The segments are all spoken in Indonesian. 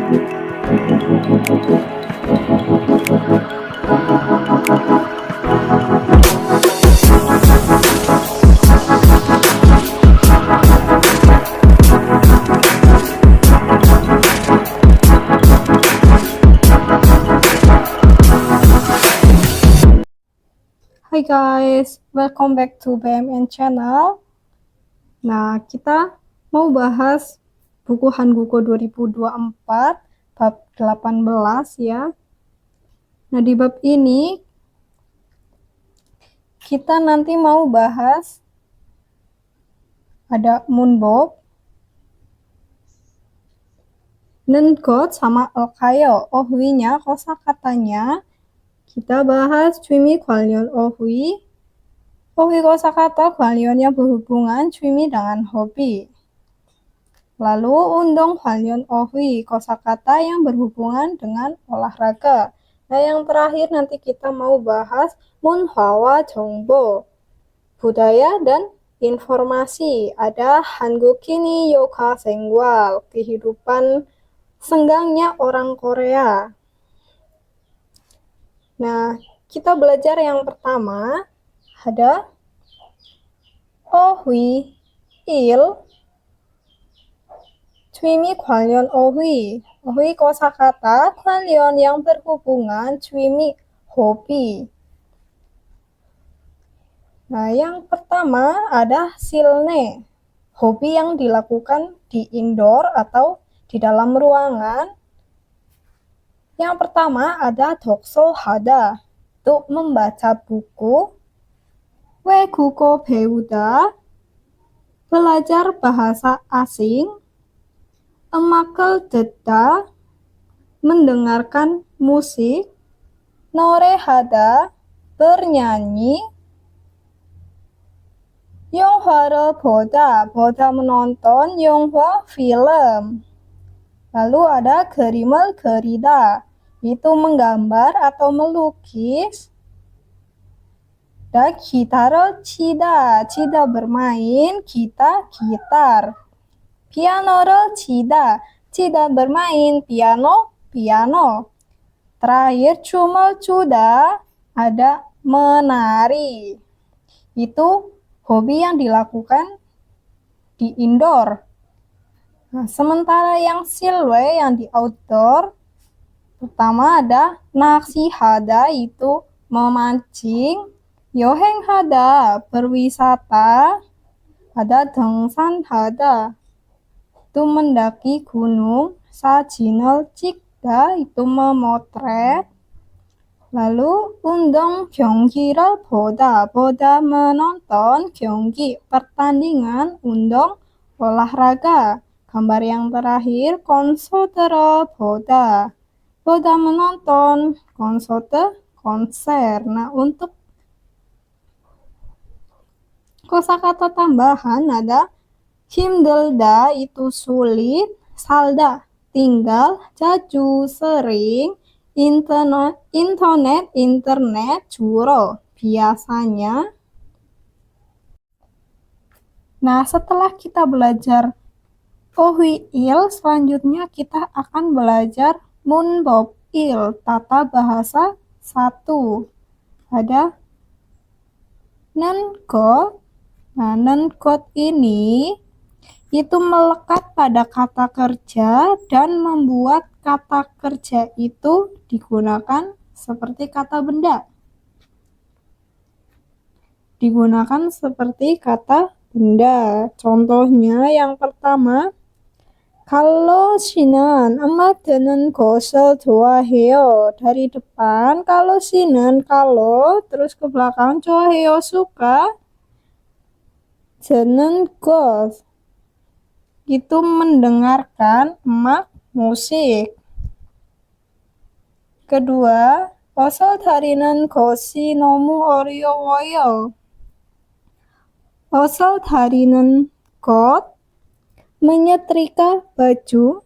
Hai guys, welcome back to BMN channel. Nah, kita mau bahas buku Hanguko 2024 bab 18 ya. Nah, di bab ini kita nanti mau bahas ada Moonbob, Nengot sama Okayo. Ohwi-nya, kosakatanya kita bahas Chumi Kwalyon Ohwi. Ohwi kosakata Kwalyon yang berhubungan Chumi dengan hobi. Lalu undong Kwalyon Ohwi, kosakata yang berhubungan dengan olahraga. Nah, yang terakhir nanti kita mau bahas Munhwa Jongbo, budaya dan informasi. Ada Hangukini Yoga Sengwal, kehidupan senggangnya orang Korea. Nah, kita belajar yang pertama ada Ohwi il Chumi Kwalyon Ohwi. Ohwi kosakata Kwalyon yang berhubungan Chumi hobi. Nah, yang pertama ada silne, hobi yang dilakukan di indoor atau di dalam ruangan. Yang pertama ada dokso hada, untuk membaca buku. Weguko beuda, belajar bahasa asing. Emakel deda, mendengarkan musik. Nore hada, bernyanyi. Yonghwa boda, boda menonton. Yonghwa film. Lalu ada gerimel gerida, itu menggambar atau melukis. Dan gitar cida, cida bermain, kita gitar. Piano cida, cida bermain, piano, piano. Terakhir cumel cuda, ada menari. Itu hobi yang dilakukan di indoor. Nah, sementara yang silwe yang di outdoor, pertama ada naksi hada, itu memancing. Yoheng hada, berwisata. Ada dengsan hada, itu mendaki gunung. Sajinel cikda, itu memotret. Lalu undong 경기를 보다, 보다 menonton. 경기, pertandingan. Undong, olahraga. Gambar yang terakhir konsoter boda, boda menonton. Konsoter, konser. Nah, untuk kosakata tambahan ada 힘들다, itu sulit. Salda, tinggal. Jaju, sering. Internet, juro, biasanya. Nah, setelah kita belajar Ohwi il, selanjutnya kita akan belajar Moonbob il, tata bahasa 1. Ada nengot. Nah, nengot ini itu melekat pada kata kerja dan membuat kata kerja itu digunakan seperti kata benda. Digunakan seperti kata benda. Contohnya yang pertama, kalau 씨는 음악 듣는 것을 좋아해요. Dari depan, kalau 씨는, kalau, terus ke belakang, 좋아해요, suka. 듣는 것, itu mendengarkan, emak, musik. Kedua, 어서 다리는 것이 너무 어려워요. 어서 다리는 것, menyetrika baju.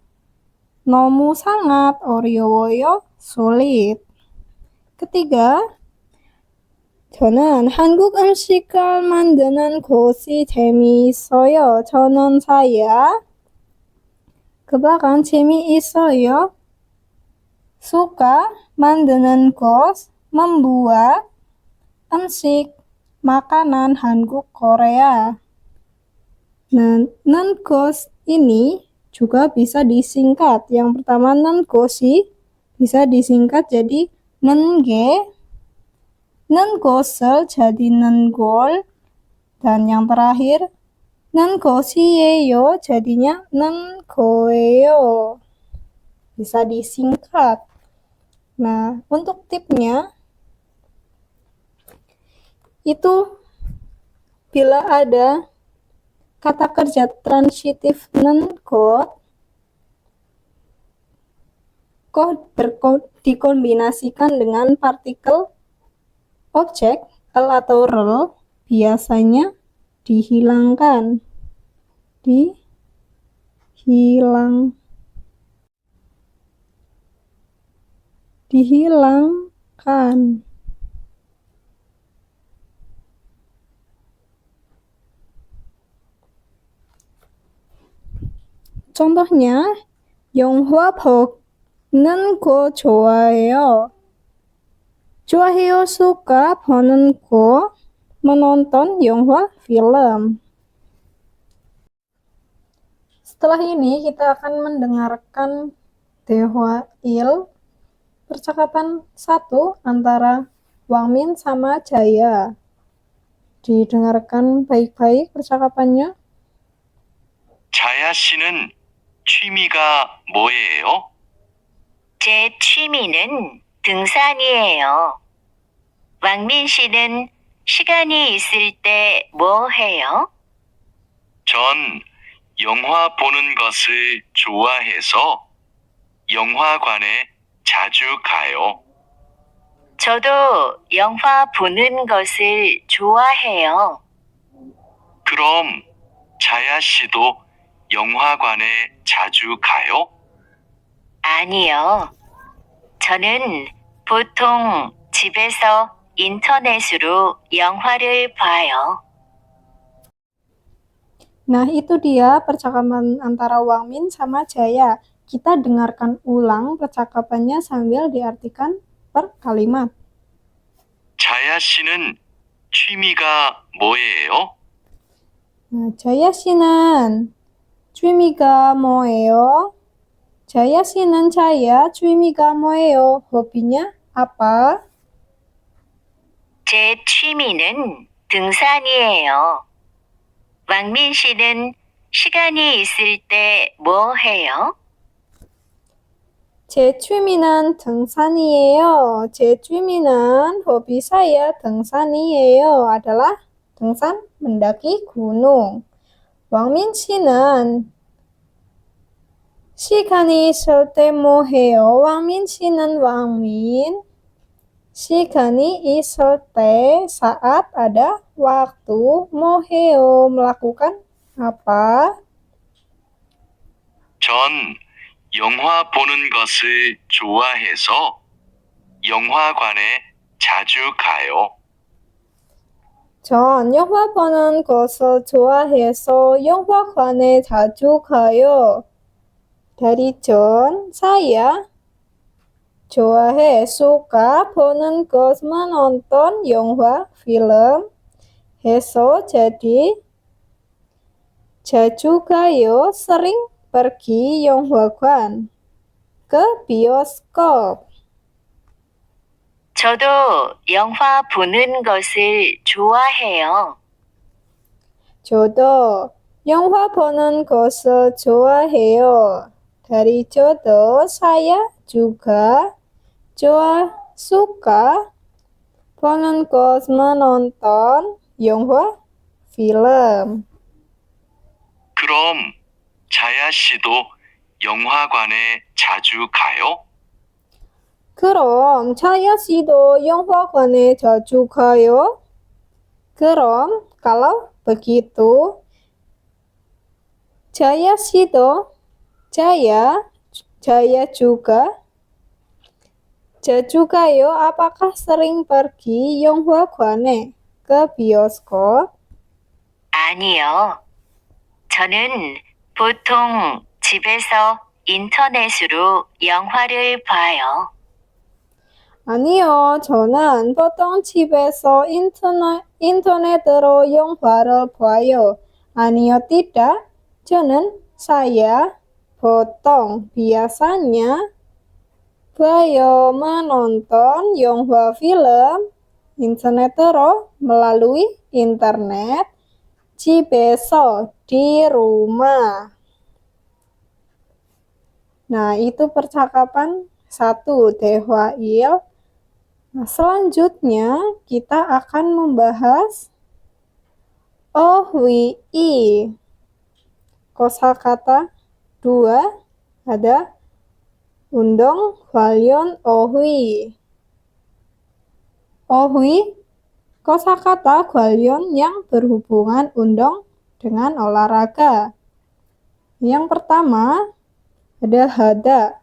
너무 sangat, 어려워요, sulit. Ketiga, 저는 한국 음식을 만드는 것이 재미있어요. 저는 saya. ke belakang 재미있어요. suka 만드는 것, membuat 음식, makanan Hanguk Korea. Nah, nenkosh ini juga bisa disingkat. Yang pertama nenkoshi bisa disingkat jadi nenge, nenkoshel jadi nengol, dan yang terakhir nenkoshieyo jadinya nenkoeyo. Bisa disingkat. Nah, untuk tipnya itu bila ada kata kerja transitif nenko dikombinasikan dengan partikel objek l atau rel, biasanya dihilangkan. Dihilangkan. Contohnya, 영화 보는 거 좋아해요. 좋아해요 suka, 보는 거 menonton 영화 film. Setelah ini kita akan mendengarkan 대화일 percakapan 1 antara Wang Min sama Jaya. Didengarkan baik-baik percakapannya. 자야 씨는 취미가 뭐예요? 제 취미는 등산이에요. 왕민 씨는 시간이 있을 때 뭐 해요? 전 영화 보는 것을 좋아해서 영화관에 자주 가요. 저도 영화 보는 것을 좋아해요. 그럼 자야 씨도 영화관에 자주 가요? 아니요. 저는 보통 집에서 인터넷으로 영화를 봐요. Nah, itu dia percakapan antara Wang Min sama Jaya. Kita dengarkan ulang percakapannya sambil diartikan per kalimat. 자야 씨는 취미가 뭐예요? Jaya 씨는 취미가 뭐예요? Jaya 씨는 Jaya, 취미가 뭐예요? Hobinya apa? 제 취미는 등산이에요. 왕민 씨는 시간이 있을 때 뭐 해요? 제 취미는 등산이에요. 제 취미는 hobi saya 등산이에요. adalah 등산, mendaki gunung. 왕민 씨는 시간이 있을 때 뭐 해요? 왕민 씨는 왕민. 시간이 있을 때 saat ada waktu, 뭐 해요? melakukan apa? 전 영화 보는 것을 좋아해서 영화관에 자주 가요. 전 영화 보는 것을 좋아해서 영화관에 자주 가요. Dari John, saya 좋아해, suka, 보는 것, menonton 영화, film, 해서 jadi, 자주 가요, sering pergi 영화관, ke bioskop. 저도 영화 보는 것을 좋아해요. 저도 영화 보는 것을 좋아해요. Dari jodoh, saya juga suka 보는 것, menonton 영화, film. 그럼 자야 씨도 영화관에 자주 가요? 그럼 Jaya 씨도 영화관에 자주 가요? 그럼 kalau begitu Jaya 씨도 Jaya juga 자주 가요? apakah sering pergi 영화관에 ke bioskop? 아니요. 저는 보통 집에서 인터넷으로 영화를 봐요. 아니요, 저는 보통 집에서 인터넷으로 영화를 봐요. 아니요, tidak. saya 보통 biasanya 봐요 menonton 영화 film internet으로 melalui internet 집에서 di rumah. Nah, itu percakapan 1 대화일. Nah, selanjutnya kita akan membahas ohwi. Kosakata 2 ada undong hwalyon ohwi. Ohwi kosakata hwalyon yang berhubungan undong dengan olahraga. Yang pertama ada hada,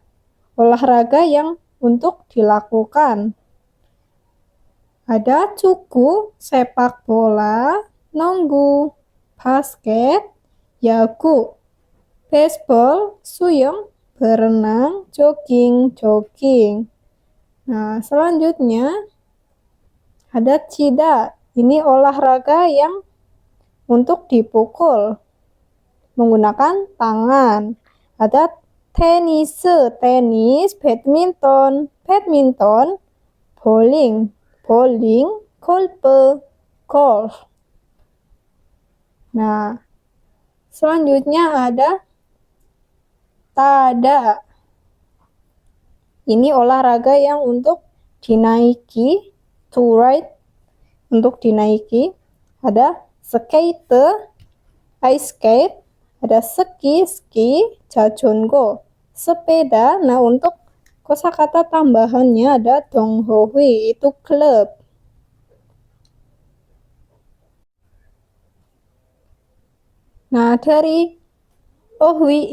olahraga yang untuk dilakukan. Ada cuku, sepak bola, nonggu, basket, yaku, baseball, suyung, berenang, jogging. Nah, selanjutnya ada cida. Ini olahraga yang untuk dipukul menggunakan tangan. Ada tenis, badminton, bowling, golf. Nah, selanjutnya ada tada. Ini olahraga yang untuk dinaiki, to ride, untuk dinaiki. Ada skate, ice skate, ada ski, jajongo, sepeda. Nah, untuk kosakata tambahannya ada donghowi, itu klub. Nah, dari ohwi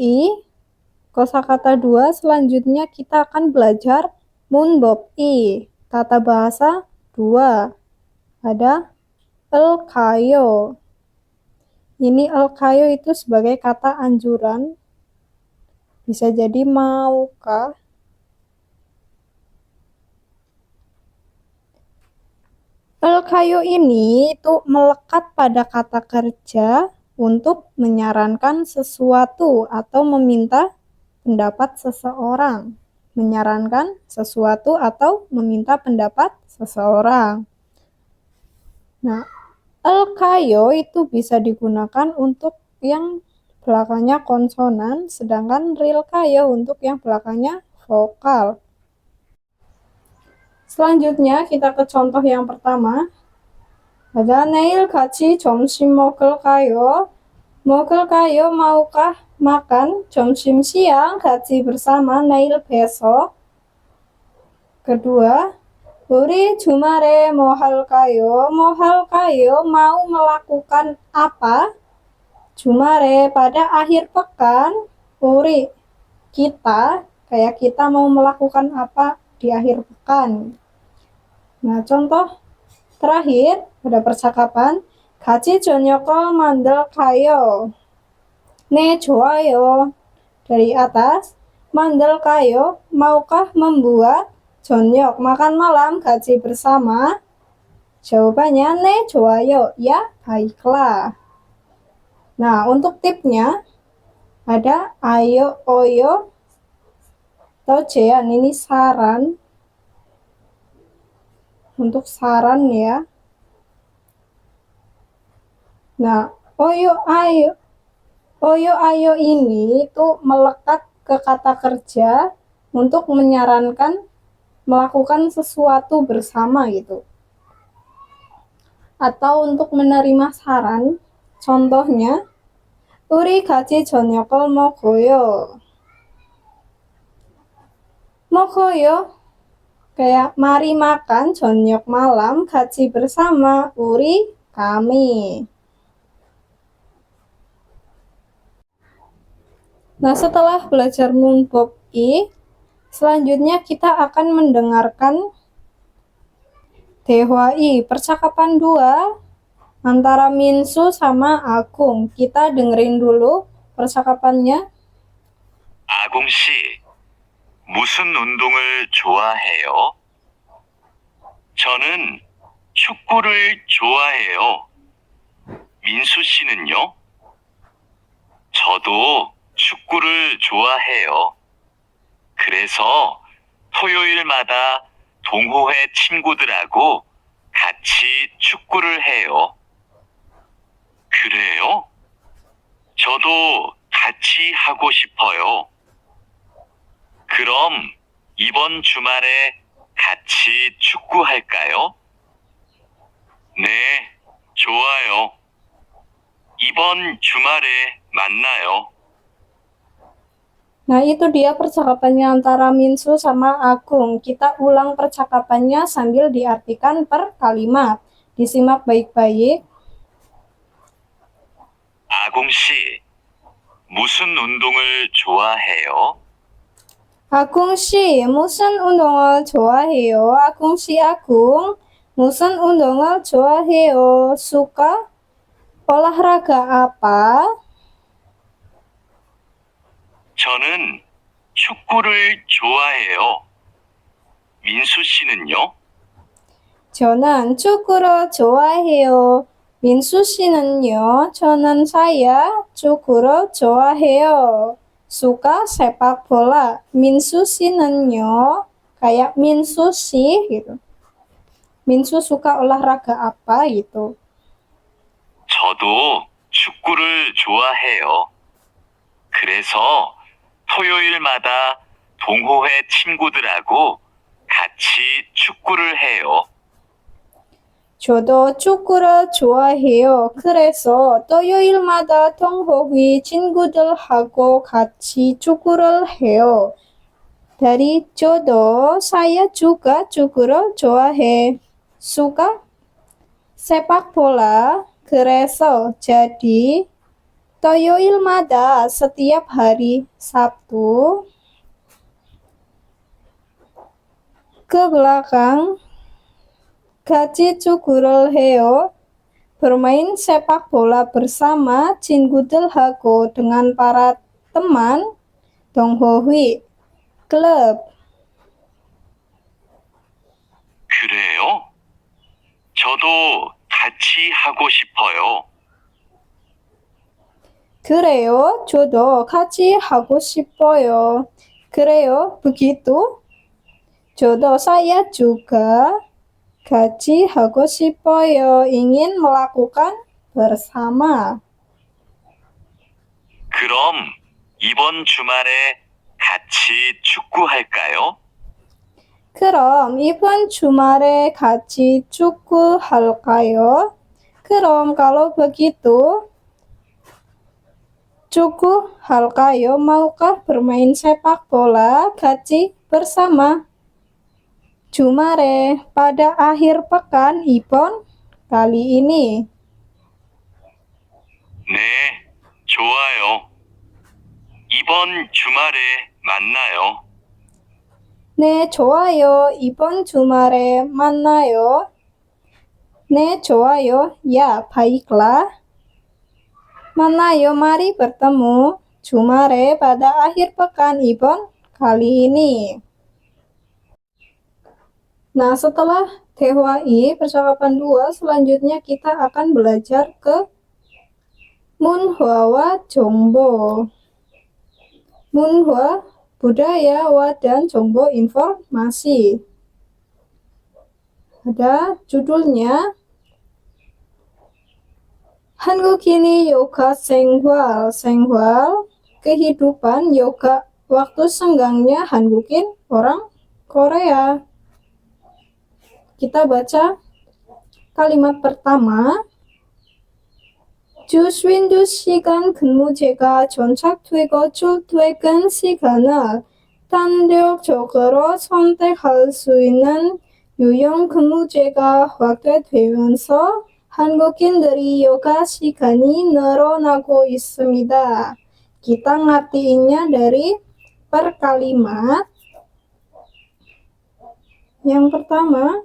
kosakata 2 selanjutnya kita akan belajar munbob-i, tata bahasa 2. Ada elkayo. Ini elkayo itu sebagai kata anjuran. Bisa jadi maukah? Elkayo ini itu melekat pada kata kerja untuk menyarankan sesuatu atau meminta pendapat seseorang. Menyarankan sesuatu atau meminta pendapat seseorang. Nah, elkayo itu bisa digunakan untuk yang belakangnya konsonan, sedangkan rilkayo untuk yang belakangnya vokal. Selanjutnya kita ke contoh yang pertama. Ada neil 같이 점심 먹을까요? maukah makan 점심 siang 같이 bersama neil besok? Kedua, 우리 주말에 뭐 할까요? mau melakukan apa? 주말에 pada akhir pekan. 우리 kita, kayak kita mau melakukan apa di akhir pekan. Nah, contoh terakhir pada percakapan 같이 저녁을 만들까요? 네, 좋아요. Dari atas, 만들까요? Maukah membuat 저녁 makan malam 같이 bersama? Jawabannya 네, 좋아요. Ya, baiklah. Nah, untuk tipnya ada ayo, oyo, atau jean. Ini saran. Untuk saran ya. Nah, oyo ayo ini itu melekat ke kata kerja untuk menyarankan melakukan sesuatu bersama gitu. Atau untuk menerima saran. Contohnya, 우리 같이 저녁을 먹어요. 먹어요. Kayak mari makan 저녁 malam 같이 bersama 우리 kami. Nah, setelah belajar munbob-i, selanjutnya kita akan mendengarkan 대화-i, percakapan 2 antara Minsu sama Agung. Kita dengerin dulu percakapannya. 아궁 씨, 무슨 운동을 좋아해요? 저는 축구를 좋아해요. 민수 씨는요? 저도 축구를 좋아해요. 그래서 토요일마다 동호회 친구들하고 같이 축구를 해요. 그래요? 저도 같이 하고 싶어요. 그럼 이번 주말에 같이 축구할까요? 네, 좋아요. 이번 주말에 만나요. Nah, itu dia percakapannya antara Minsu sama Agung. Kita ulang percakapannya sambil diartikan per kalimat. Disimak baik-baik. 아궁 씨, 무슨 운동을 좋아해요? Agung 씨, 무슨 운동을 좋아해요? Agung 씨, Agung, 무슨 운동을 좋아해요? Suka olahraga apa? 저는 축구를 좋아해요. 민수 씨는요? 저는 축구를 좋아해요. 민수 씨는요? saya 축구를 좋아해요. Suka sepak bola. Minsu 씨는요? Kayak Minsu sih gitu. Minsu suka olahraga apa gitu. 저도 축구를 좋아해요. 그래서 토요일마다 동호회 친구들하고 같이 축구를 해요. 저도 축구를 좋아해요. 그래서 토요일마다 동호회 친구들하고 같이 축구를 해요. Dari 저도 saya juga 축구를 좋아해. Suka sepak bola. 그래서 jadi 토요일마다 setiap hari Sabtu ke belakang 같이 축구를 해요. Bermain sepak bola bersama 친구들하고 dengan para teman 동호회 klub. 그래요? 저도 같이 하고 싶어요. 그래요. 저도 같이 하고 싶어요. 그래요. begitu. 저도 saya juga 같이 하고 싶어요. ingin melakukan bersama. 그럼 이번 주말에 같이 축구할까요? 그럼 이번 주말에 같이 축구할까요? 그럼 kalau begitu 축구할까요? Maukah bermain sepak bola 같이 bersama? 주말에 pada akhir pekan 이번 kali ini. 네, 좋아요. 이번 주말에 만나요. 네, 좋아요. 이번 주말에 만나요. 네, 좋아요. Ya, baiklah. Manayo, mari bertemu. Jumare pada akhir pekan 이번 kali ini. Nah, setelah 대화 I, percakapan 2, selanjutnya kita akan belajar ke 문화와 정보. 문화, budaya, dan 정보, informasi. Ada judulnya 한국인이 yoga 생활. 생활, kehidupan yoga, waktu senggangnya 한국인, orang Korea. Kita baca kalimat pertama. 주 쉰두 시간 근무제가 정착되고 출퇴근 시간을 단력적으로 선택할 수 있는 유형 근무제가 확대되면서 한국인들이 yoga 시간이 늘어나고 있습니다. Kita ngertiinnya dari per kalimat. Yang pertama,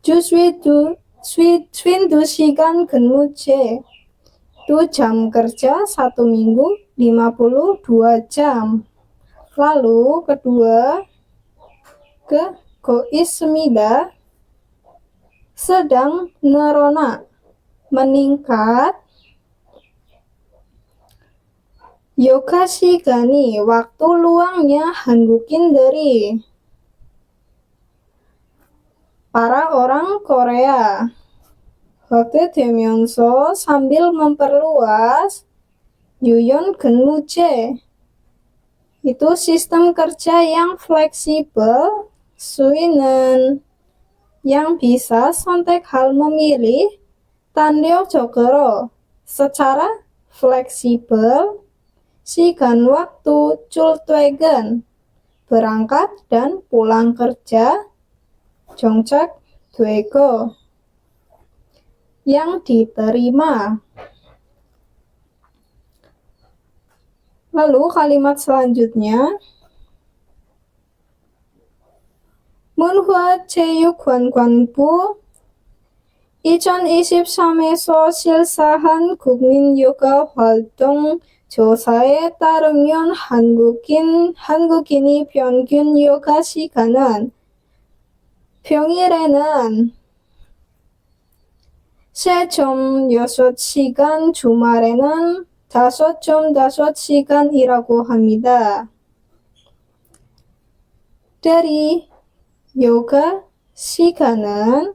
주 쉰두 시간 근무제. 2 jam kerja 1 minggu 52 jam. Lalu kedua, ke go 있습니다. sedang nerona, meningkat. 요가 시간이, waktu luangnya 한국인들이, para orang Korea. waktu 되면서 sambil memperluas 유연 근무제, itu sistem kerja yang fleksibel. 수위는, yang bisa sontek hal memilih. 단력적으로, secara fleksibel. 시간 waktu 출퇴근, berangkat dan pulang kerja. 정착되고, yang diterima. Lalu kalimat selanjutnya, 문화체육관광부 2023에서 실사한 국민 요가 활동 조사에 따르면 한국인이 평균 요가 시간은 평일에는 3.6시간, 주말에는 5.5시간이라고 합니다. Dari yoga 시간은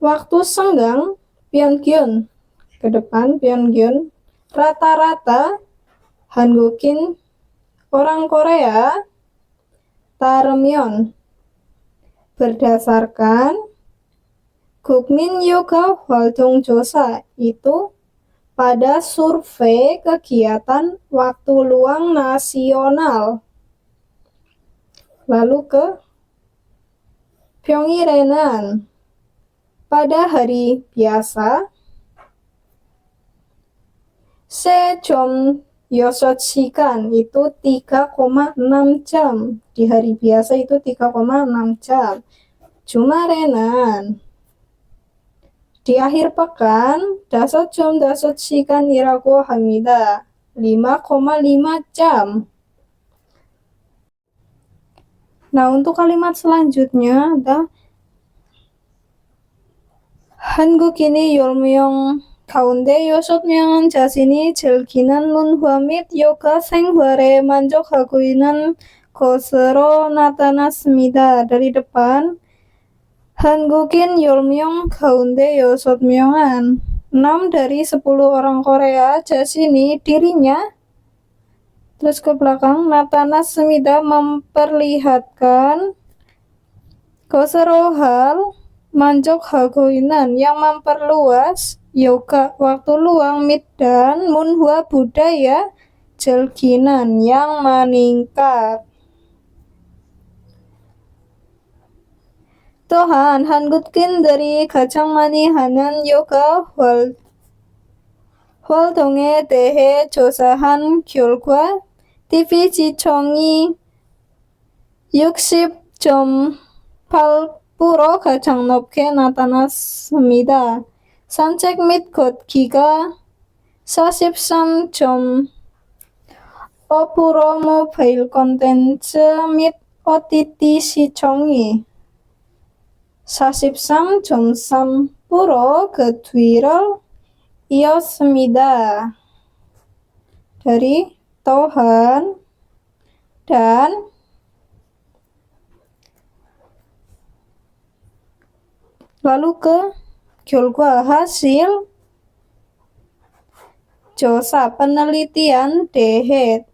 waktu senggang, 평균, ke depan 평균, rata-rata, 한국인, orang Korea, 따르면, berdasarkan, 국민 yoga 활동 조사, itu pada survei kegiatan waktu luang nasional. Lalu ke 평일에는, pada hari biasa. 3.6시간, itu 3,6 jam. Di hari biasa itu 3,6 jam. 주말에는, di akhir pekan, 5.5시간이라고 합니다. 5,5 jam. Nah, untuk kalimat selanjutnya ada 한국인이 10명 가운데 6명은 자신이 즐기는 문화 및 요가 생활에 만족하고 있는 것으로 나타났습니다. Dari depan, 한국인 10명 가운데 6명은, 6 dari 10 orang Korea 자신이, dirinya. Terus ke belakang, 나타났습니다, memperlihatkan. 것으로 hal, 만족하고 있는, yang memperluas. yoga, waktu luang, 및 dan 문화, budaya. 즐기는, yang meningkat. 또한 한국인들이 가장 많이 하는 요가 활동에 대해 조사한 결과 TV 시청이 60.8% 가장 높게 나타났습니다. 산책 및 걷기가 43.5%, 모바일 콘텐츠 및 OTT 시청이 43.3% ke 뒤를 이었습니다. Dari Tuhan dan lalu ke 결과, hasil 조사, penelitian DHE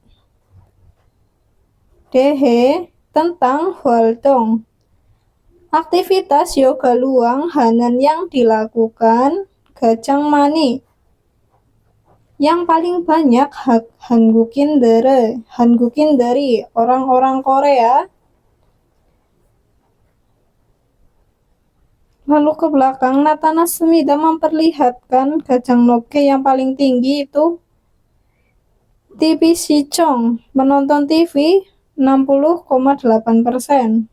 tentang 활동. Aktivitas yoga luang Hanan yang dilakukan 가장 많이, yang paling banyak 한국인들이, orang-orang Korea. Lalu ke belakang, 나타났습니다, memperlihatkan, 가장 높게, yang paling tinggi itu TV 시청, menonton TV 60,8%.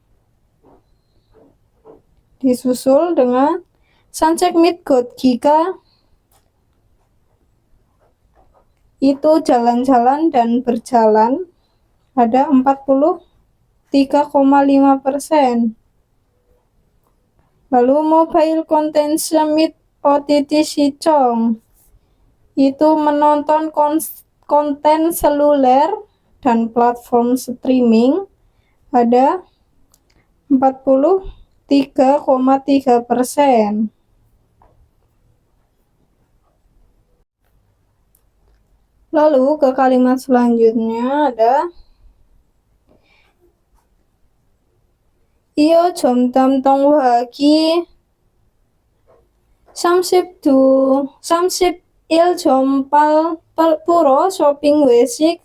Disusul dengan 산책 및 걷기가 itu jalan-jalan dan berjalan ada 43,5%. Lalu mobile content summit OTT Sichong itu menonton konten seluler dan platform streaming ada 43,3%. Lalu ke kalimat selanjutnya ada Iyo 점담 동화기 31.8% 쇼핑 외식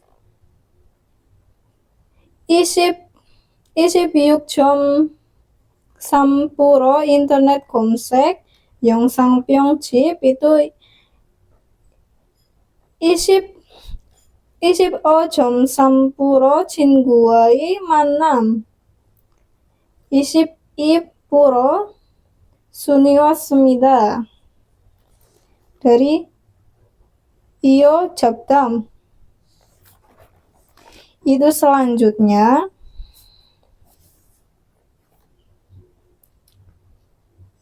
26.3% 인터넷 검색 영상 편집 itu 25.3% 친구와의 만남 22% 순이었습니다. dari Iyo Jabdam. Itu selanjutnya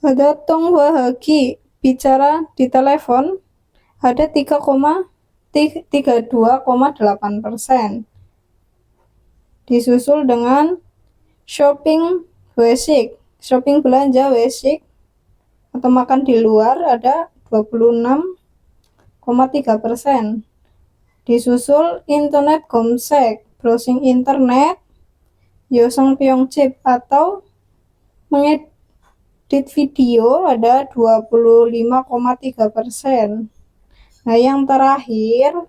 ada Tonghwahagi bicara di telepon ada 32,8%. Disusul dengan shopping basic, shopping belanja basic atau makan di luar ada 26,3%. Disusul internet komsek, browsing internet, yosang pyongchip atau mengedit video ada 25,3%. Nah, yang terakhir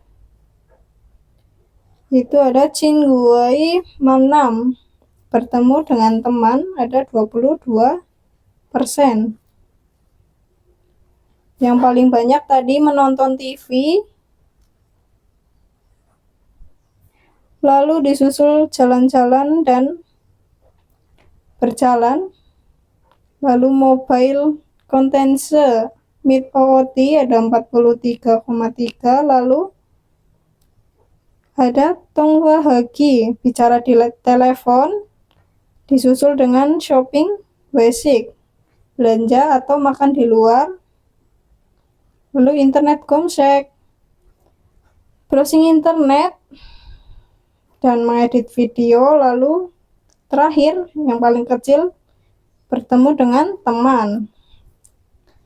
itu ada Chinguai Manam, bertemu dengan teman ada 22%. Yang paling banyak tadi menonton TV, lalu disusul jalan-jalan dan berjalan, lalu mobile kontense Meet OOT ada 43,3%, lalu ada Tonghwahagi bicara di telepon, disusul dengan shopping basic, belanja atau makan di luar, lalu internet komsek, browsing internet, dan mengedit video, lalu terakhir yang paling kecil bertemu dengan teman.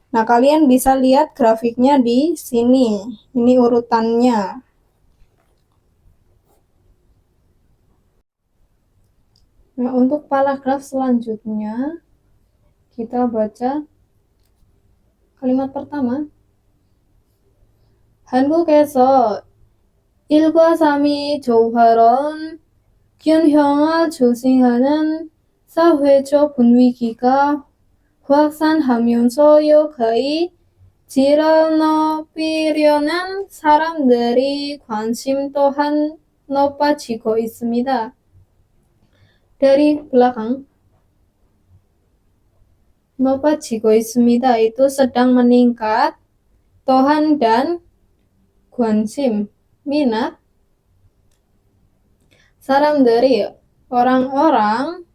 Nah, kalian bisa lihat grafiknya di sini. Ini urutannya. Nah, untuk paragraf selanjutnya kita baca kalimat pertama. 한국에서 1과 3이 조화로운 균형을 조성하는 사회적 분위기가 확산하면서 여가의 질을 높이려는 사람들의 관심 또한 높아지고 있습니다. Dari belakang, 높아지고 있습니다. Itu sedang meningkat. Tohan dan 관심, minat. 사람들이, orang-orang.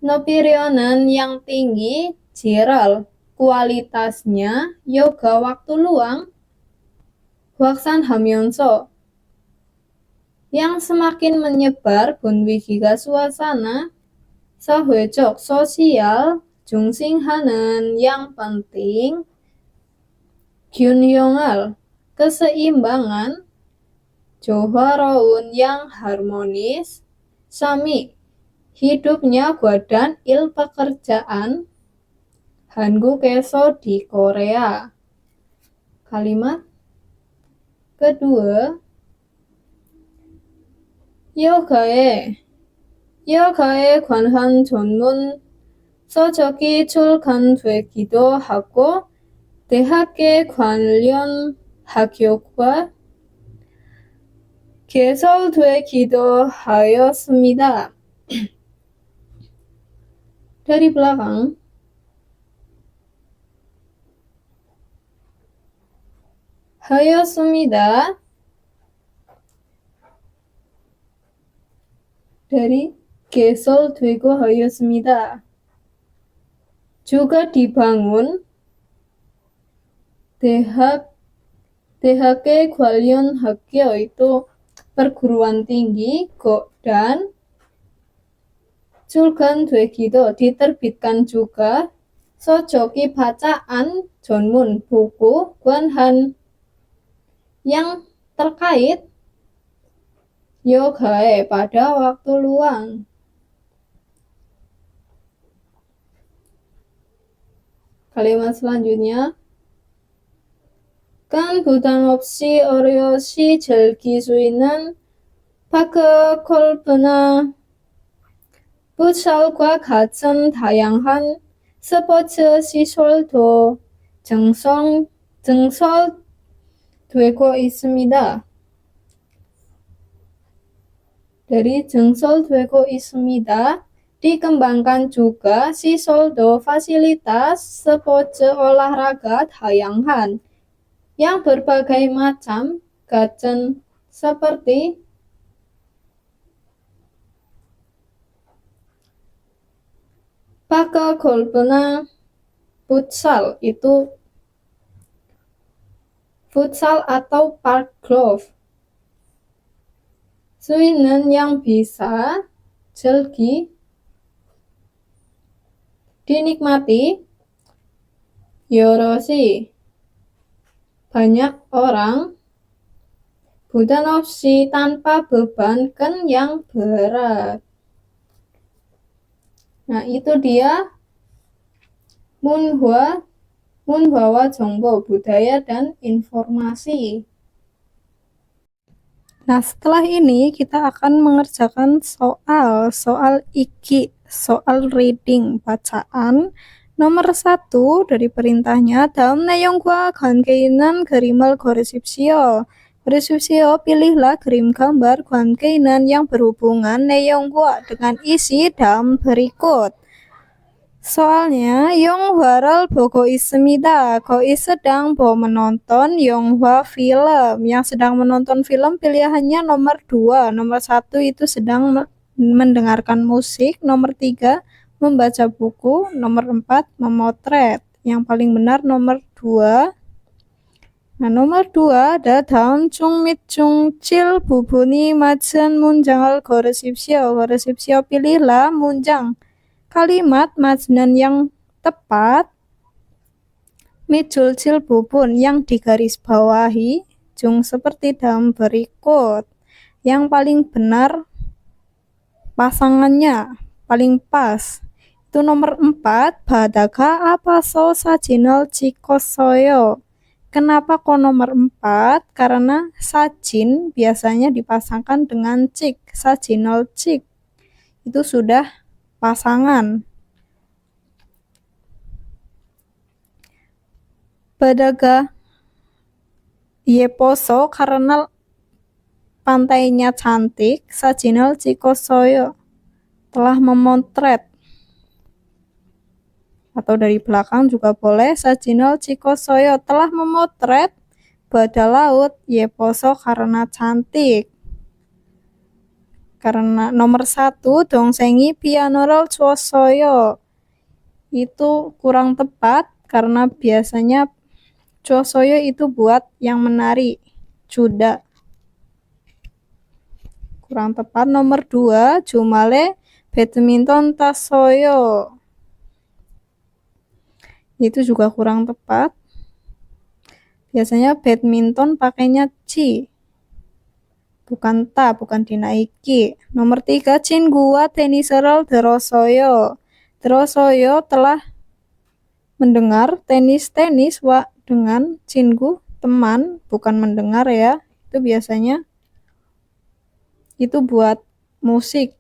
높이려는 yang tinggi, jiral, kualitasnya, yoga waktu luang. 확산하면서, yang semakin menyebar, 분위기가 suasana, 사회적, sosial, 중심하는 yang penting, 균형을, keseimbangan, 조화로운 yang harmonis, sami, hidupnya badan il pekerjaan, 한국에서 di Korea. Kalimat kedua, 여가에 관한 전문 서적이 출간되기도 하고 대학의 관련 학교가 개설되기도 하였습니다. Dari belakang, 하였습니다. dari 개설되고 하였습니다. Juga dibangun 대학의 관련 학교 itu perguruan tinggi dan 출간되기도 diterbitkan juga 서적이 bacaan 전문 buku 관한 yang terkait yogae pada waktu luang. Kalimat selanjutnya, kan 부담 없이 어려시 즐길 수 있는 파크 골프나 풋살과 같은 다양한 스포츠 시설도 증설되고 있습니다. Dari 증설되고 있습니다. Dikembangkan juga sisoldo fasilitas sports olahraga dayangan yang berbagai macam gajen seperti pakai golfna futsal itu futsal atau park golf. 수위는 yang bisa dinikmati 여럿이 banyak orang budan 없이 tanpa beban kan yang berat. Nah itu dia membawa 정보 budaya dan informasi. Nah, setelah ini kita akan mengerjakan soal iki, soal reading, bacaan. Nomor 1 dari perintahnya, 다음 내용과 관계 있는 그림을 고르십시오. pilihlah krim gambar 관계 있는 yang berhubungan 내용과 dengan isi dalam berikut. Soalnya 영화를 보고 있습니다. Koi sedang menonton 영화 film. Yang sedang menonton film pilihannya nomor 2. Nomor 1 itu sedang mendengarkan musik. Nomor 3 membaca buku. Nomor 4 memotret. Yang paling benar nomor 2. Nah, nomor 2 ada 다음 중 및 중7 부분이 맞은 문장을 고르십시오. pilihlah 문장 kalimat 맞는 yang tepat mitjulcil bubun yang digarisbawahi jung seperti dalam berikut. Yang paling benar pasangannya paling pas itu nomor 4 바다가 아파서 사진을 찍었어요. Kenapa kok nomor 4? Karena sajin biasanya dipasangkan dengan cik, sajinal cik itu sudah pasangan. Badaga yeposo karena pantainya cantik. Sajinal cikosoyo telah memotret, atau dari belakang juga boleh. Sajinal cikosoyo telah memotret badak laut yeposo karena cantik. Karena nomor 1 dongsengi piano를 줬어요 itu kurang tepat karena biasanya 줬어요 itu buat yang menari, juda. Kurang tepat. Nomor 2 주말에 배드민턴 탔어요 itu juga kurang tepat. Biasanya badminton pakainya ci, bukan ta, bukan dinaiki. Nomor 3 친구와 테니스를 들었어요. 들었어요 telah mendengar, tenis dengan 친구 teman, bukan mendengar ya. Itu biasanya itu buat musik.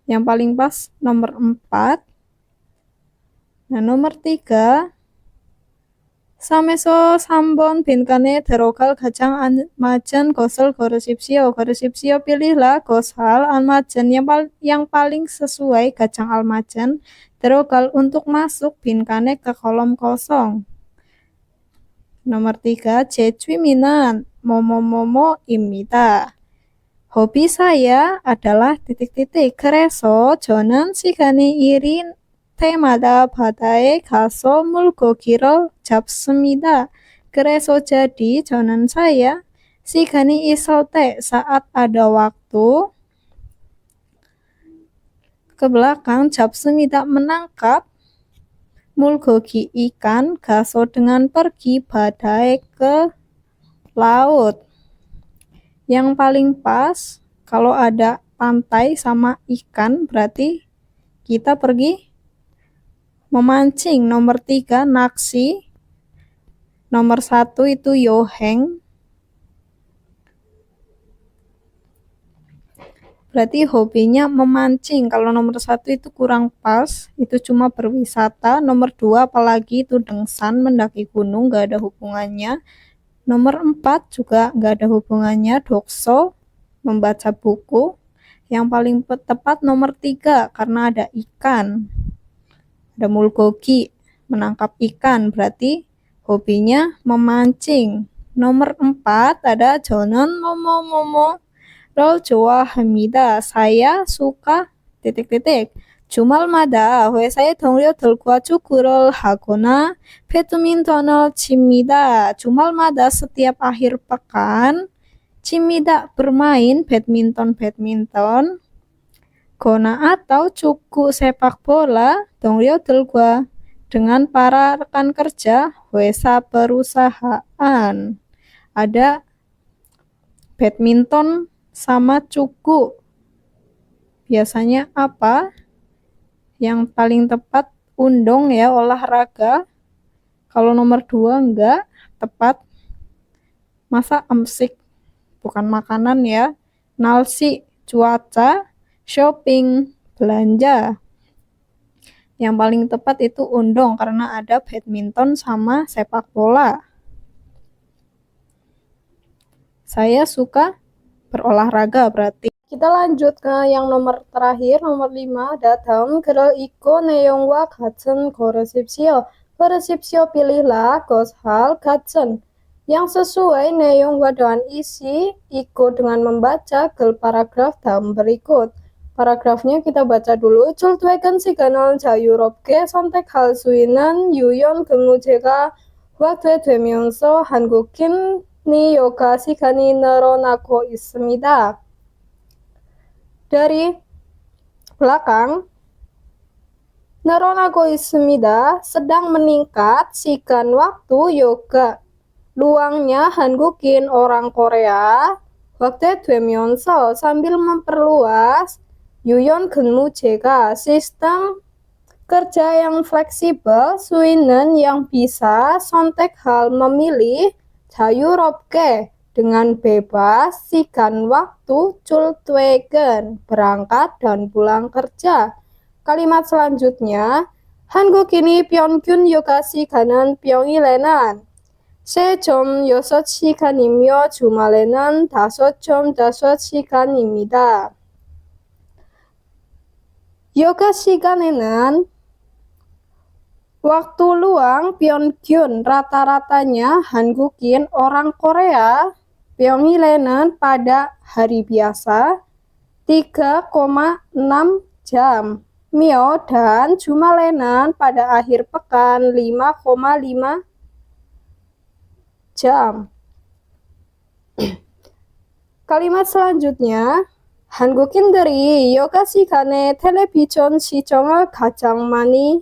Yang paling pas nomor 4. Nah, nomor 3 3에서 3번 빈칸에 들어갈 가장 맞은 것을 고르십시오. pilihlah gosal almajen yang paling sesuai kacang almajen terokal untuk masuk 빈칸에 ke kolom kosong. Nomor 3 제 취미는 뭐뭐뭐뭐입니다. Hobi saya adalah titik-titik. 그래서 저는 시간이 일인 때마다 바다에 가서 물고기를 잡습니다. 그래서 jadi saya 시간이 있을 때 saat ada waktu ke belakang 잡습니다 menangkap mulgogi ikan gaso dengan pergi badai ke laut. Yang paling pas kalau ada pantai sama ikan berarti kita pergi memancing. Nomor 3 naksi. Nomor 1 itu yoheng. Berarti hobinya memancing. Kalau nomor 1 itu kurang pas, itu cuma berwisata. Nomor 2 apalagi itu dengsan, mendaki gunung, gak ada hubungannya. Nomor 4 juga gak ada hubungannya, dokso, membaca buku. Yang paling tepat nomor 3 karena ada ikan. Ada mulgogi, menangkap ikan, berarti hobinya memancing. Nomor 4 ada 저는 뭐뭐뭐뭐를 좋아합니다. Saya suka titik-titik. 주말마다 회사의 동료들과 축구를 하거나 배드민턴을 칩니다. 주말마다 setiap akhir pekan 칩니다. bermain badminton. Gona atau 축구 sepak bola 동료들과 dengan para rekan kerja 회사 perusahaan. Ada badminton sama 축구. Biasanya apa? Yang paling tepat undong ya, olahraga. Kalau nomor 2 enggak tepat. Masa amsik, bukan makanan ya. Nalsi, cuaca, shopping, belanja. Yang paling tepat itu undong karena ada badminton sama sepak bola. Saya suka berolahraga berarti. Kita lanjut ke yang nomor terakhir, nomor 5. 다음 글을 읽고 내용과 같은 고르십시오. pilihlah hal 같은 yang sesuai ne용과 dengan isi, ikut dengan membaca paragraf dalam berikut. Paragrafnya kita baca dulu. 출퇴근 시간을 자유롭게 선택할 수 있는 유연 근무제가 확대되면서 한국인이 요가 시간이 늘어나고 있습니다. Dari belakang, 늘어나고 있습니다. sedang meningkat, sikan waktu yoga. Luangnya 한국인 orang Korea. 확대되면서 sambil memperluas. 유연 근무제가 sistem kerja yang fleksibel. 수 있는 yang bisa. 선택 hal memilih. 자유롭게 dengan bebas. sikan waktu. 출퇴근 berangkat dan pulang kerja. Kalimat selanjutnya, 한국인이 평균 요가 시간은 평일에는 3.6시간이며 주말에는 5.5시간입니다. 요가 시간에는 waktu luang 평균 rata-ratanya 한국인 orang Korea. 평일에는 pada hari biasa 3,6 jam. Mio dan 주말에는 pada akhir pekan 5,5 jam. Kalimat selanjutnya, 한국인들이 요가 시간에 텔레비전 시청을 가장 많이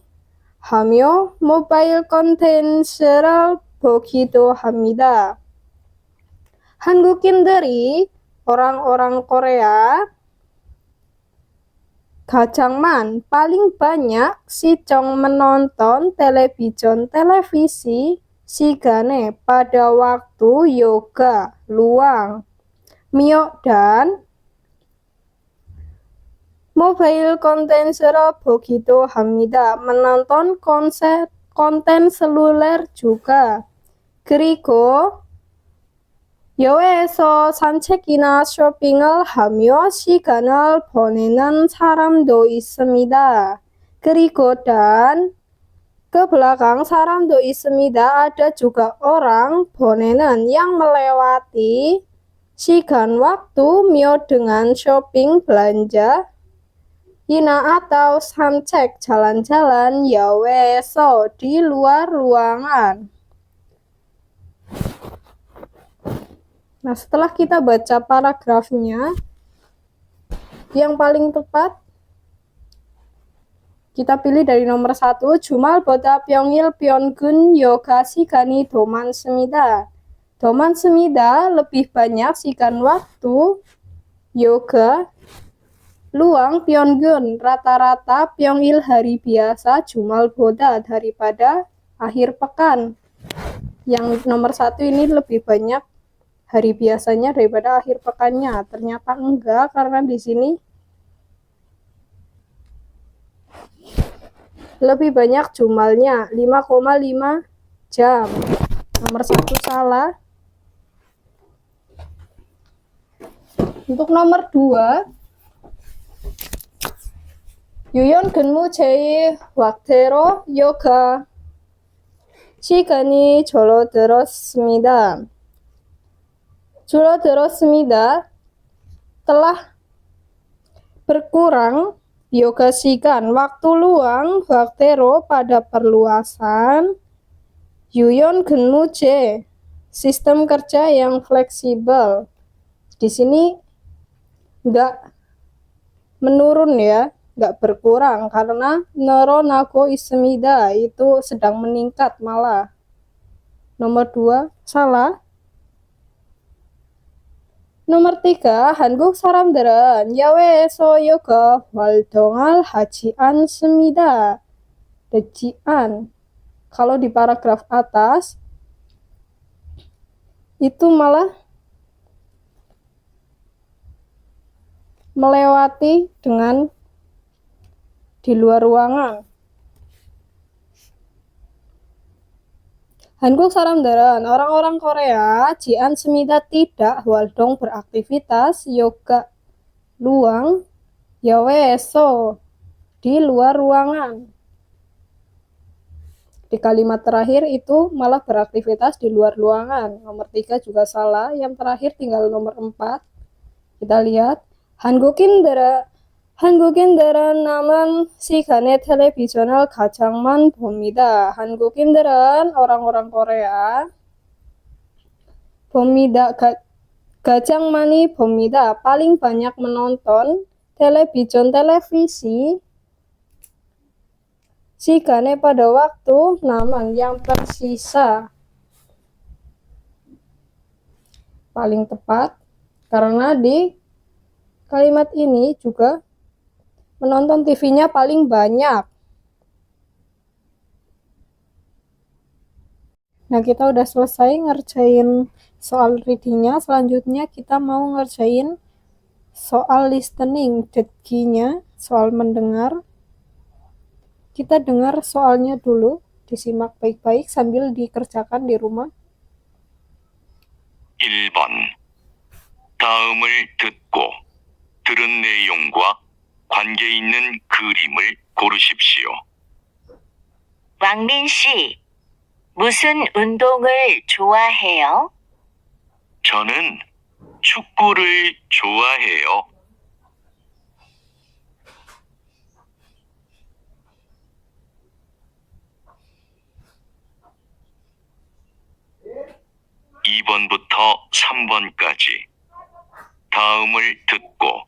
하며 모바일 콘텐츠를 보기도 합니다. 한국인들이 orang-orang Korea 가장만 paling banyak 시청 menonton televisi 시간에 pada waktu yoga luang. Mio dan mobile 콘텐츠를 보기도 합니다. menonton konten seluler juga. 그리고 야외에서 산책이나 쇼핑을 하며 시간을 보내는 사람도 있습니다. 그리고 dan ke belakang saramdo 있습니다. Ada juga orang 보내는 yang melewati Sikan waktu mio dengan shopping belanja. Ina atau samcek jalan-jalan ya weso di luar ruangan. Nah, setelah kita baca paragrafnya, yang paling tepat kita pilih dari nomor 1. Jumal boda pyongil pyeonggun yoga sigani doman semida. Doman semida lebih banyak sikan waktu yoga luang pyeonggun rata-rata pyongil hari biasa jumal boda daripada akhir pekan. Yang nomor 1 ini lebih banyak hari biasanya daripada akhir pekannya. Ternyata enggak, karena di sini lebih banyak jumalnya 5,5 jam. Nomor 1 salah. Untuk nomor 2, 유연 근무제의 wakte로 yoga 시간이 줄어들었습니다. Telah berkurang yoga sikan waktu luang waktero pada perluasan. Yuyon 근무제 sistem kerja yang fleksibel. Di sini enggak menurun ya, enggak berkurang, karena 늘어나고 있습니다 itu sedang meningkat malah. Nomor 2 salah. nomor 3, 한국 사람들은 야외에서 요가 활동을 하지 않습니다. Kalau di paragraf atas itu malah melewati dengan di luar ruangan. Hangguk 사람들은 orang-orang Korea jian semida tidak waldong beraktivitas yoga luang yaweso di luar ruangan. Di kalimat terakhir itu malah beraktivitas di luar ruangan. Nomor 3 juga salah. Yang terakhir tinggal nomor 4. Kita lihat. 한국인들은 남은 시간에 텔레비전을 가장만 봅니다. 한국인들은 orang-orang Korea 봅니다. 가장 많이 봅니다. paling banyak menonton televisi 시간에 pada waktu naman yang tersisa. Paling tepat karena di kalimat ini juga menonton TV-nya paling banyak. Nah, kita udah selesai ngerjain soal reading-nya. Selanjutnya kita mau ngerjain soal listening, 듣기nya, soal mendengar. Kita dengar soalnya dulu, disimak baik-baik sambil dikerjakan di rumah. 1번. 다음을 듣고 들은 내용과 관계 있는 그림을 고르십시오. 왕민 씨, 무슨 운동을 좋아해요? 저는 축구를 좋아해요. 2번부터 3번까지 다음을 듣고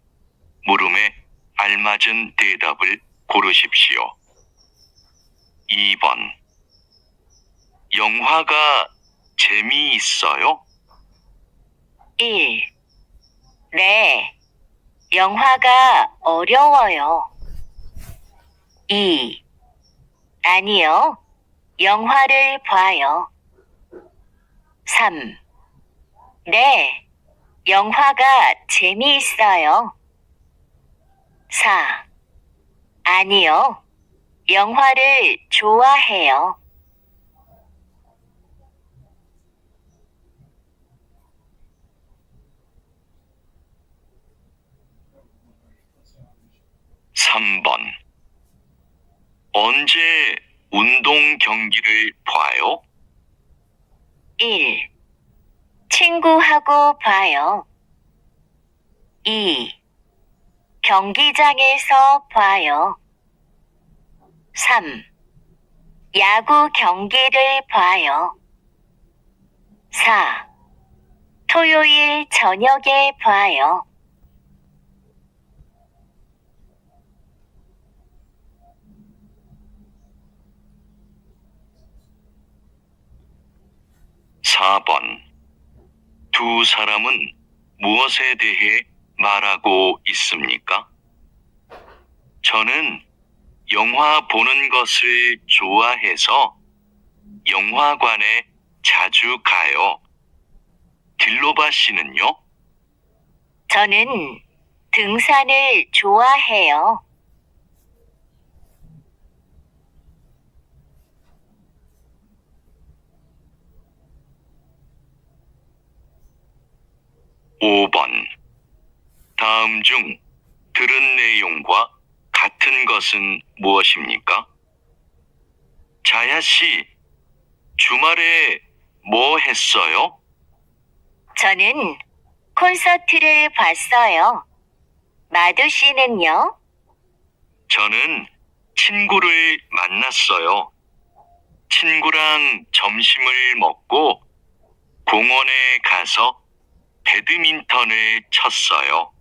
물음에 알맞은 대답을 고르십시오. 2번. 영화가 재미있어요? 1. 네. 영화가 어려워요. 2. 아니요. 영화를 봐요. 3. 네. 영화가 재미있어요. 4. 아니요. 영화를 좋아해요. (3번) 언제 운동 경기를 봐요? 1. 친구하고 봐요. 2. 경기장에서 봐요. 3. 야구 경기를 봐요. 4. 토요일 저녁에 봐요. 4번. 두 사람은 무엇에 대해 말하고 있습니까? 저는 영화 보는 것을 좋아해서 영화관에 자주 가요. 딜로바 씨는요? 저는 등산을 좋아해요. 5번. 다음 중 들은 내용과 같은 것은 무엇입니까? 자야 씨, 주말에 뭐 했어요? 저는 콘서트를 봤어요. 마두 씨는요? 저는 친구를 만났어요. 친구랑 점심을 먹고 공원에 가서 배드민턴을 쳤어요.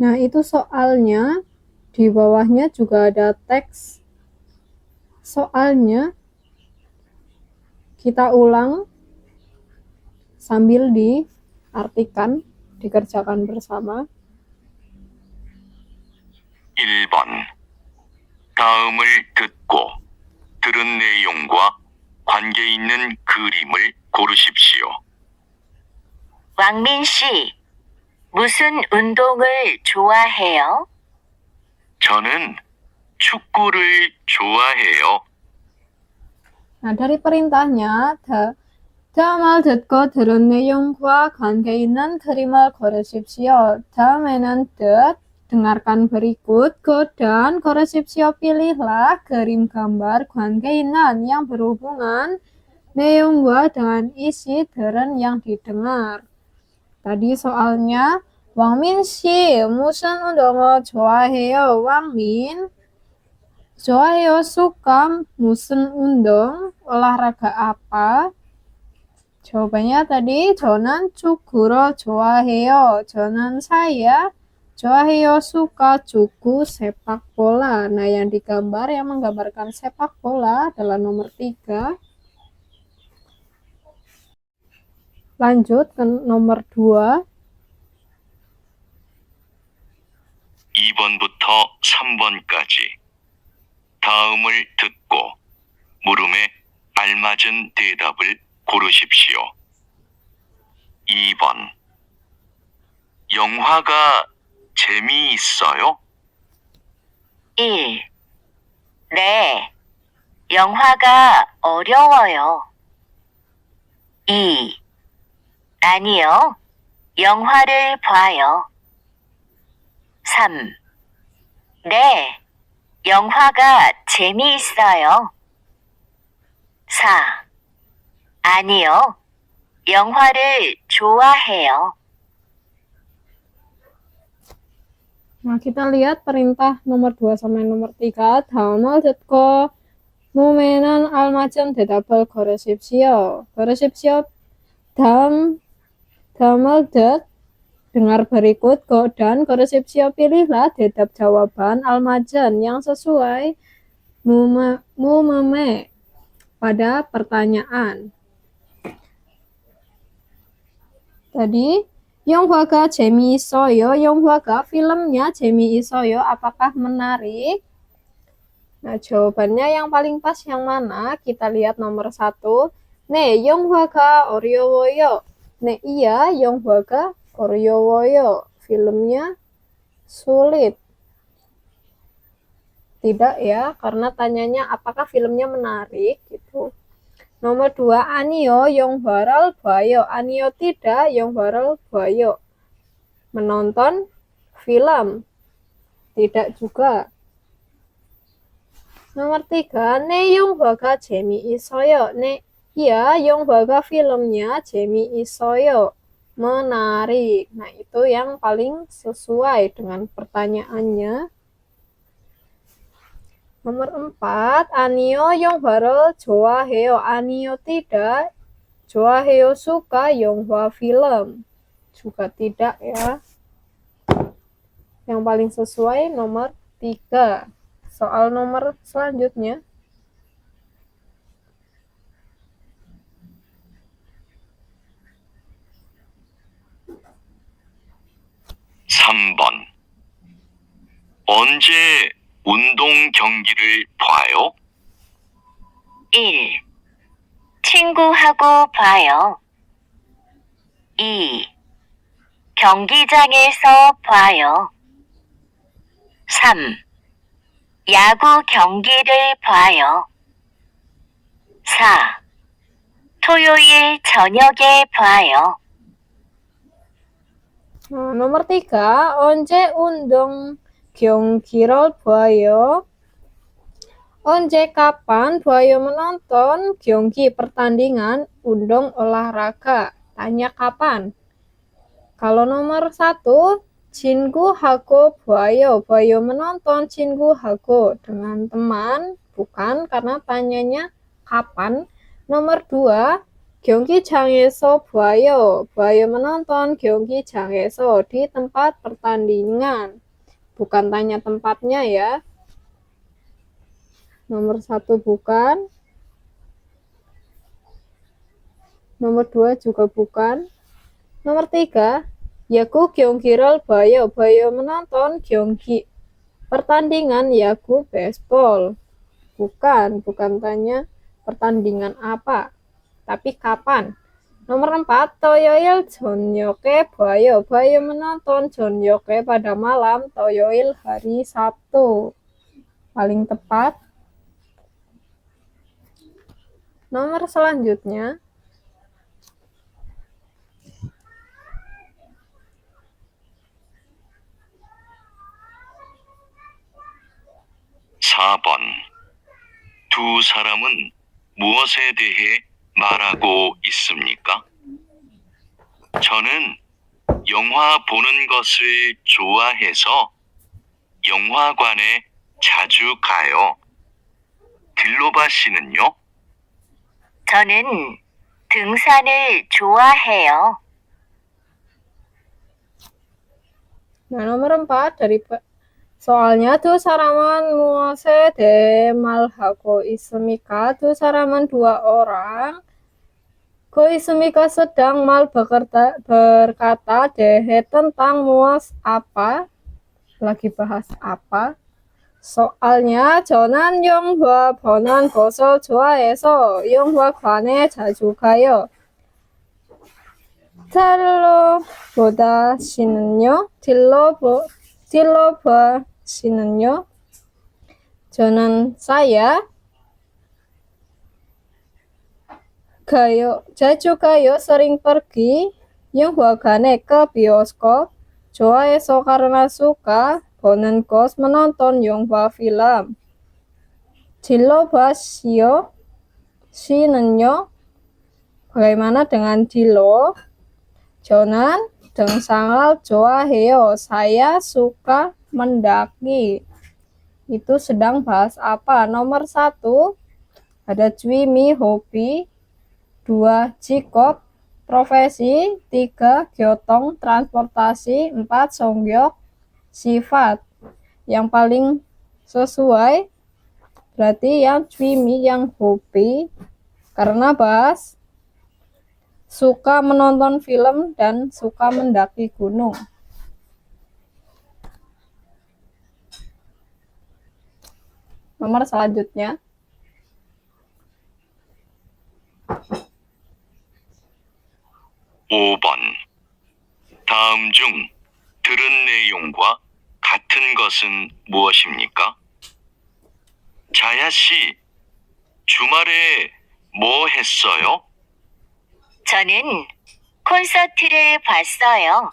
Nah, itu soalnya. Di bawahnya juga ada teks soalnya. Kita ulang sambil diartikan, dikerjakan bersama. 1번. 다음을 듣고 들은 내용과 관계 있는 그림을 고르십시오. 왕민 씨, 무슨 운동을 좋아해요? 저는 축구를 좋아해요. Nah, dari perintahnya, 다음을 듣고 들은 내용과 관계 있는 그림을 고르십시오. 다음에는 dengarkan berikut, dan koresipsio pilihlah kirim gambar 관계 있는 yang berhubungan 내용과 dengan isi 들은 yang didengar. Tadi soalnya, 왕민 씨, 무슨 운동을 좋아해요? 왕민, 좋아해요, suka, musun undong, olahraga apa? Jawabannya tadi, 저는 축구를 좋아해요. 저는 saya 좋아해요, suka, 축구, sepak bola. Nah, yang digambar, yang menggambarkan sepak bola adalah nomor 3. Lanjut ke nomor 2. 2번부터 3번까지 다음을 듣고 물음에 알맞은 대답을 고르십시오. 2번. 영화가 재미있어요? 1. 네. 영화가 어려워요. 2. 아니요. 영화를 봐요. 3. 네. 영화가 재미있어요. 4. 아니요. 영화를 좋아해요. Nah, kita lihat perintah nomor 2 sampai nomor 3. 다음을 듣고 노면은 알맞은 대답을 고르십시오. 고르십시오. 다음을 dengar berikut, dan koresipsio pilihlah 대답 jawaban almajan yang sesuai mumeme pada pertanyaan. Tadi 영화가 재미있어요. 영화가 filmnya 재미있어요. Apakah menarik? Nah, jawabannya yang paling pas yang mana? Kita lihat nomor 1. 네, 영화가 어려워요. 네, iya, 영화가 어려워요. Filmnya sulit. Tidak ya, karena tanyanya apakah filmnya menarik gitu. Nomor 2, 아니요, 영화를 봐요. 아니요, tidak, 영화를 봐요. Menonton film. Tidak juga. Nomor 3, 내 영화가 재미있어요. Ya, 영화가 filmnya 재미있어요. Menarik. Nah, itu yang paling sesuai dengan pertanyaannya. Nomor 4, 아니요, 영화를 좋아해요. 아니요, tidak. 좋아해요, suka. 영화 film. Juga tidak ya. Yang paling sesuai nomor 3. Soal nomor selanjutnya. (3번) 언제 운동 경기를 봐요? 1. 친구하고 봐요. 2. 경기장에서 봐요. 3. 야구 경기를 봐요. 4. 토요일 저녁에 봐요. Nomor 3, 언제 운동 경기를 봐요? Once kapan 봐요 menonton 경기 pertandingan undang olahraga. Tanya kapan. Kalau nomor 1, 친구하고 봐요. 봐요 menonton 친구하고 dengan teman, bukan karena tanyanya kapan. Nomor 2, 경기장에서 봐요. 봐요 menonton 경기장에서 di tempat pertandingan. Bukan tanya tempatnya ya. Nomor 1 bukan. Nomor 2 juga bukan. Nomor 3, 야구 경기를 봐요. 봐요 menonton 경기 pertandingan 야구 baseball. Bukan tanya pertandingan apa, tapi kapan. Nomor 4, 토요일 저녁에 봐요. 봐요 menonton 저녁에 pada malam, 토요일 hari Sabtu. Paling tepat. Nomor selanjutnya. (4번) 두 사람은 무엇에 대해 말하고 있습니까? 저는 영화 보는 것을 좋아해서 영화관에 자주 가요. 딜로바 씨는요? 저는 등산을 좋아해요. Nah, nomor 4 dari soalnya 두 사람은 무엇에 대해 말하고 있습니까? 두 사람은 dua orang. Ko ismika sedang mal berkata dehe tentang muas apa? Lagi bahas apa? Soalnya 저는 영화 보는 것을 좋아해서 영화관에 자주 가요. 딜로보다 씨는요? 딜로바 씨는요? saya 자주 가요, sering pergi. 영화관에 ke bioskop. 좋아해서 karena suka. 보는 것 menonton 영화 film. 딜로바시요? 씨는요? Bagaimana dengan Dilo? 저는 등산을 좋아해요. Saya suka mendaki. Itu sedang bahas apa? Nomor 1 ada 취미, hobi. 2 직업, profesi. 3 교통, transportasi. 4 성격, sifat. Yang paling sesuai berarti yang 취미, yang hobi, karena bahas suka menonton film dan suka mendaki gunung. Nomor selanjutnya. (5번) 다음 중 들은 내용과 같은 것은 무엇입니까? 자야 씨, 주말에 뭐 했어요? 저는 콘서트를 봤어요.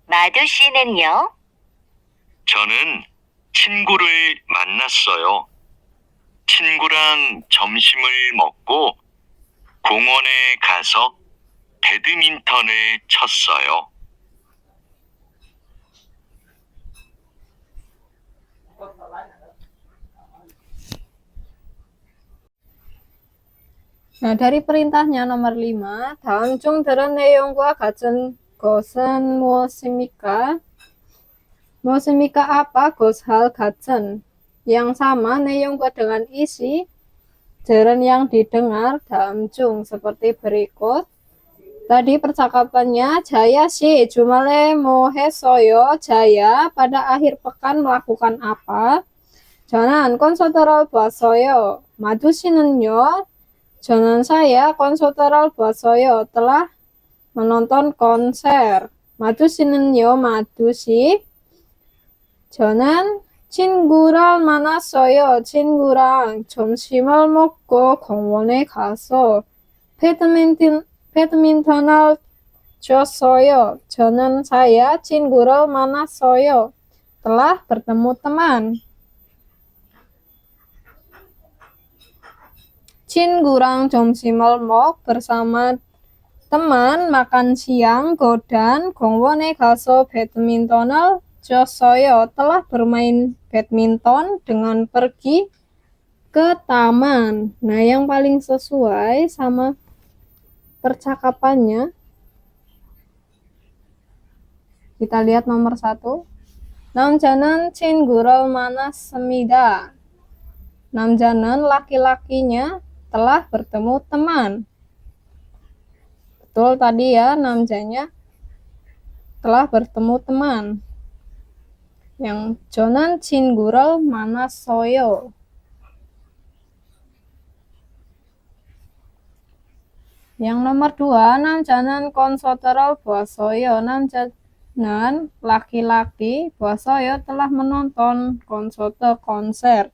마두 씨는요? 저는 친구를 만났어요. 친구랑 점심을 먹고 공원에 가서 배드민턴을 쳤어요. Nah, dari perintahnya nomor 5, 다음 중 들은 내용과 같은 것은 무엇입니까? 무엇입니까? apa? hal 같은. Yang sama ne용과 dengan isi. Terun yang didengar dalam 중 seperti berikut. Tadi percakapannya, Jaya si jumale mo hesoyo. Jaya pada akhir pekan melakukan apa? 저는 콘서트를 봤어요. 마두 씨는요? 저는 saya konser을 봤어요. telah menonton konser. 마두 씨는요? 마두 씨. 저는 친구랑 만났어요. 친구랑 점심을 먹고 공원에 가서 배드민턴을 쳤어요. 저는 saya 친구를 만났어요. telah bertemu teman. 친구랑 점심을 bersama teman makan siang dan 공원에 가서 배드민턴을 쳤어요. telah bermain badminton dengan pergi ke taman. Nah, yang paling sesuai sama percakapannya, kita lihat nomor 1. 남자는 친구를 만났습니다. 남자는 laki-lakinya telah bertemu teman. Betul tadi ya, namjanya telah bertemu teman. Yang 저는 친구를 만났어요. Yang nomor 2, 남자는 콘서트를 봤어요. 남자는 laki-laki, 봤어요 telah menonton konser.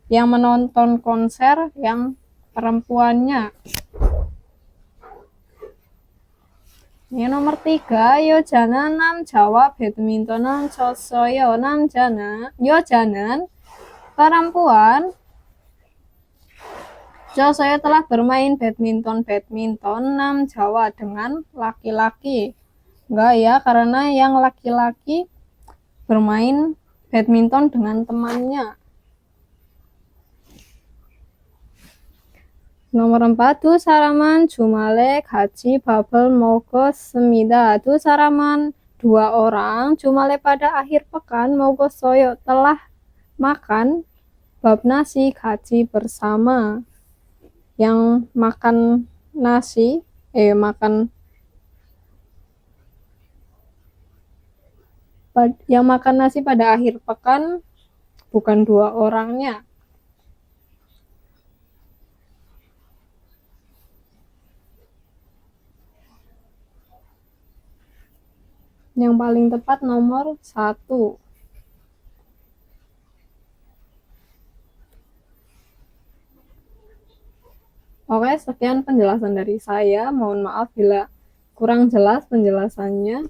Yang menonton konser yang perempuannya. Yang nomor 3, 여자는 남자와 배드민턴을 쳤어요. 여자는 perempuan. saya telah bermain badminton 남자와 dengan laki-laki. Enggak ya, karena yang laki-laki bermain badminton dengan temannya. Nomor 4, 두 사람은 주말에 같이 밥을 먹었습니다. 두 사람은 dua orang, 주말에 pada akhir pekan 먹었어요 telah makan bab nasi 같이 bersama. Yang makan nasi pada akhir pekan bukan dua orangnya. Yang paling tepat nomor 1. Oke, sekian penjelasan dari saya. Mohon maaf bila kurang jelas penjelasannya.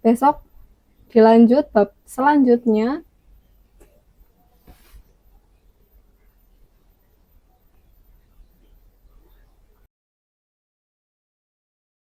Besok dilanjut bab selanjutnya.